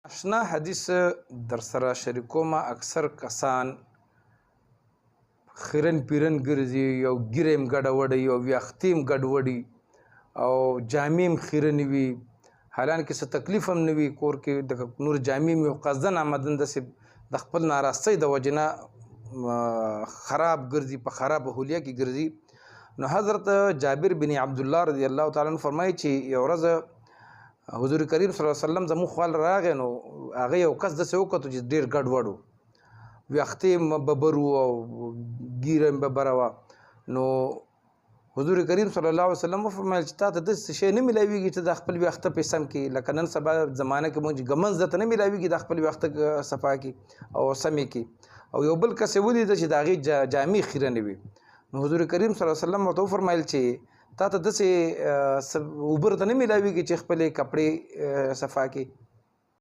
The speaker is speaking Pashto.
اشنا حدیث در سره شریکوما اکثر کسان خیرن پیرن ګرځي یو ګیرم ګډوډي یو وختیم ګډوډي او جامیم خیرن وي حالانکه څه تکلیف هم نه وي کور کې د نور جامیم یو قصدن آمدن د خپل ناراستۍ د وجنه خراب ګرځي په خراب حلیه کې ګرځي نو حضرت جابر بن عبد الله رضی الله تعالی عنہ فرمایي چې یو ورځ حضور کریم صلی الله علیه وسلم زمو خپل راغې نو هغه یو کس د څه وکړو چې ډیر ګډوډو وختیم ببرو او ګیرم ببروا نو حضور کریم صلی الله علیه وسلم فرمایل چې تاسو د څه شی نه ملایويږي چې د خپل وخت په سم کې لکه نن سبا زمانه کې مونږ ګمنځ د نه ملایويږي د خپل وخت صفا کې او سمې کې او یو بل کس ولید چې داغي جامع خیرنه وي نو حضور کریم صلی الله علیه وسلم ورته فرمایل چې تاسو د څه اوبر ته نه ملایويږي چې خپل کپڑے صفا کې